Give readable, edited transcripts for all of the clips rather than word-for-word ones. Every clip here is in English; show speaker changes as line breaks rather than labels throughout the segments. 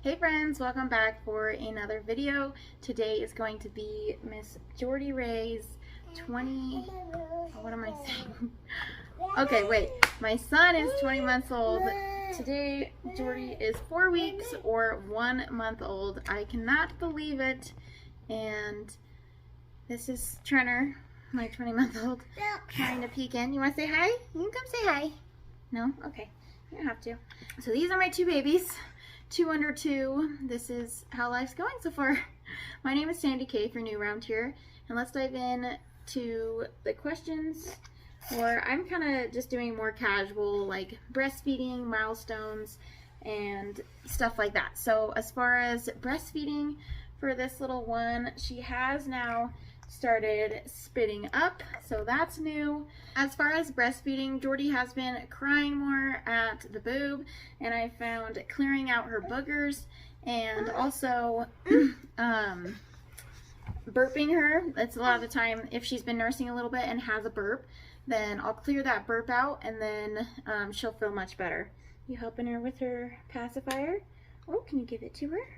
Hey friends, welcome back for another video. Today is going to be Miss Jordy Ray's what am I saying? Okay, wait. My son is 20 months old. Today, Jordy is 4 weeks or 1 month old. I cannot believe it. And this is Trenner, my 20-month-old, trying to peek in. You want to say hi? You can come say hi. No? Okay. You don't have to. So these are my two babies. 2 under 2. This is how life's going so far. My name is Sandy-Kaye if you're new around here. And let's dive in to the questions. Or I'm kind of just doing more casual, like breastfeeding, milestones, and stuff like that. So as far as breastfeeding for this little one, she has now started spitting up, so that's new. As far as breastfeeding, Jordy has been crying more at the boob, and I found clearing out her boogers and also burping her. That's a lot of the time if she's been nursing a little bit and has a burp, then I'll clear that burp out and then she'll feel much better. You helping her with her pacifier? Oh, can you give it to her?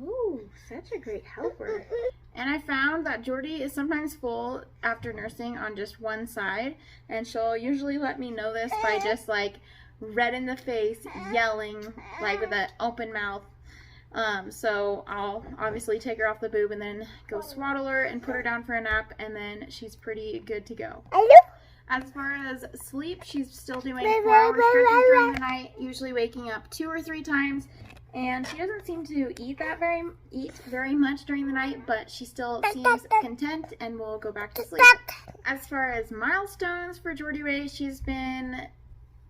Oh, such a great helper. And I found that Jordy is sometimes full after nursing on just one side, and she'll usually let me know this by just like red in the face, yelling like with an open mouth. So I'll obviously take her off the boob and then go swaddle her and put her down for a nap, and then she's pretty good to go. As far as sleep, she's still doing 4-hour stretches during the night, usually waking up 2 or 3 times. And she doesn't seem to eat very much during the night, but she still seems content and will go back to sleep. As far as milestones for Jordy Ray, she's been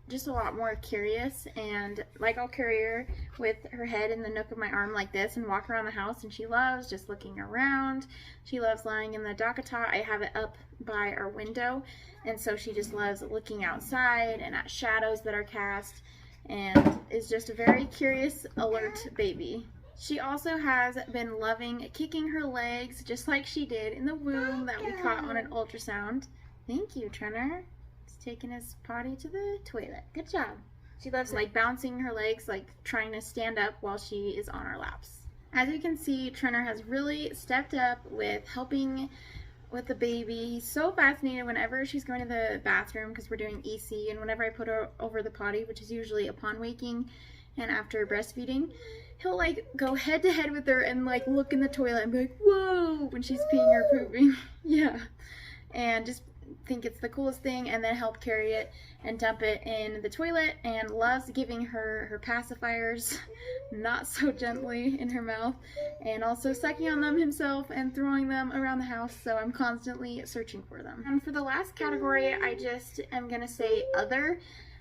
just a lot more curious, and like I'll carry her with her head in the nook of my arm like this and walk around the house, and she loves just looking around. She loves lying in the dockata. I have it up by our window, and so she just loves looking outside and at shadows that are cast, and is just a very curious, alert baby. She also has been loving kicking her legs just like she did in the womb that we caught on an ultrasound. Thank you, Trenner. He's taking his potty to the toilet. Good job. She loves like bouncing her legs, like trying to stand up while she is on our laps. As you can see, Trenner has really stepped up with helping with the baby. He's so fascinated whenever she's going to the bathroom because we're doing EC, and whenever I put her over the potty, which is usually upon waking and after breastfeeding, he'll like go head to head with her and like look in the toilet and be like, whoa, when she's peeing or pooping. Yeah. And just think it's the coolest thing, and then help carry it and dump it in the toilet, and loves giving her pacifiers not so gently in her mouth, and also sucking on them himself and throwing them around the house, so I'm constantly searching for them. And for the last category, I just am gonna say other.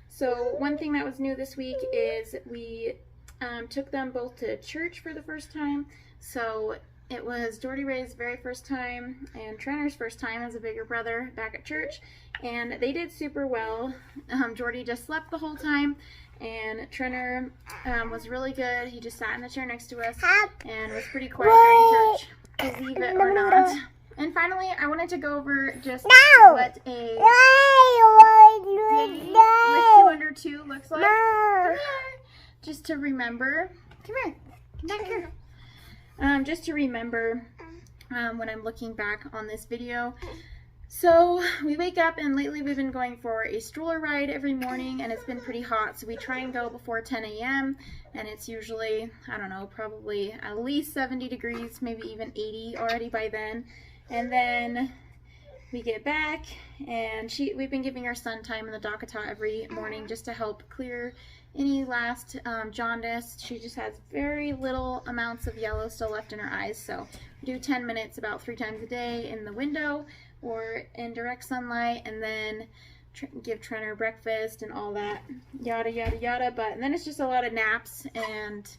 So one thing that was new this week is we took them both to church for the first time. So it was Jordy Ray's very first time and Trenner's first time as a bigger brother back at church, and they did super well. Jordy just slept the whole time, and Trenner was really good. He just sat in the chair next to us and was pretty quiet during church, believe it or not. And finally, I wanted to go over just what a baby with 2 under 2 looks like. Come here. Just to remember. Come here. Come back here. Just to remember when I'm looking back on this video. So we wake up, and lately we've been going for a stroller ride every morning, and it's been pretty hot, so we try and go before 10 a.m. and it's usually, I don't know, probably at least 70 degrees, maybe even 80 already by then. And then we get back, and we've been giving her sun time in the dockata every morning just to help clear any last jaundice. She just has very little amounts of yellow still left in her eyes, so we do 10 minutes about 3 times a day in the window or in direct sunlight, and then give Trenner breakfast and all that, yada yada yada. But then it's just a lot of naps and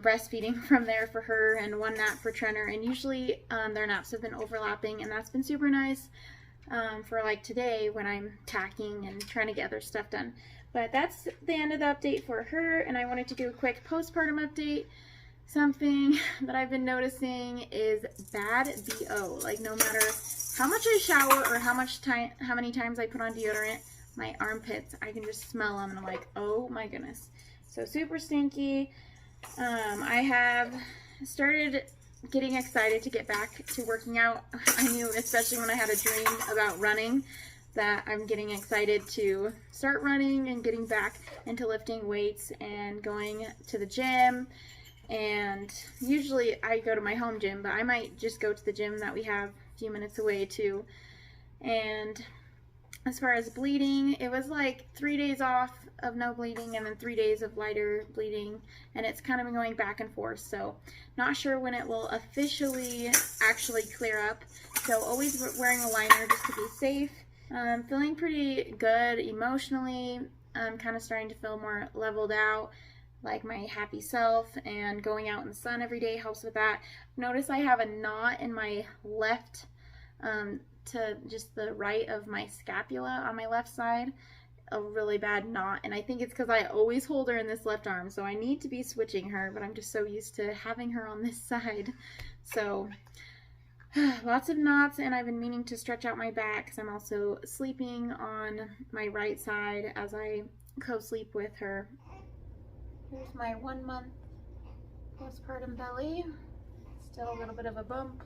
breastfeeding from there for her, and 1 nap for Trenner, and usually their naps have been overlapping, and that's been super nice for like today when I'm tacking and trying to get other stuff done. But that's the end of the update for her, and I wanted to do a quick postpartum update. Something that I've been noticing is bad BO. Like, no matter how much I shower or how many times I put on deodorant, my armpits, I can just smell them, and I'm like, oh my goodness. So super stinky. I have started getting excited to get back to working out. I knew, especially when I had a dream about running, that I'm getting excited to start running and getting back into lifting weights and going to the gym. And usually I go to my home gym, but I might just go to the gym that we have a few minutes away too. And as far as bleeding, it was like 3 days off of no bleeding and then 3 days of lighter bleeding, and it's kind of been going back and forth, so not sure when it will officially actually clear up. So always wearing a liner just to be safe. Feeling pretty good emotionally. I'm kind of starting to feel more leveled out, like my happy self, and going out in the sun every day helps with that. Notice I have a knot in my left to just the right of my scapula on my left side, a really bad knot, and I think it's because I always hold her in this left arm, so I need to be switching her, but I'm just so used to having her on this side. So lots of knots, and I've been meaning to stretch out my back because I'm also sleeping on my right side as I co-sleep with her. Here's my 1 month postpartum belly. Still a little bit of a bump.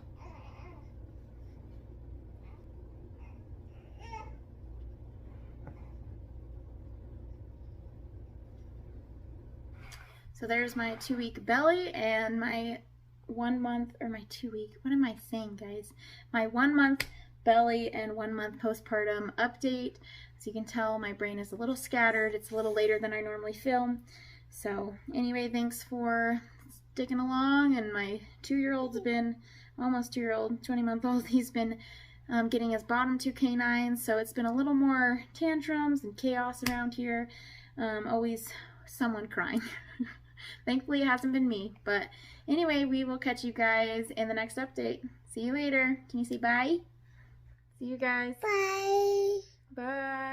So there's my 2-week belly and my 1 month, or my 2-week, what am I saying, guys? My 1 month belly and 1 month postpartum update. As you can tell, my brain is a little scattered. It's a little later than I normally film. So anyway, thanks for sticking along. And my 2-year-old's been, almost 2-year-old, 20-month-old, he's been getting his bottom 2 canines. So it's been a little more tantrums and chaos around here. Always someone crying. Thankfully, it hasn't been me. But anyway, we will catch you guys in the next update. See you later. Can you say bye? See you guys.
Bye.
Bye.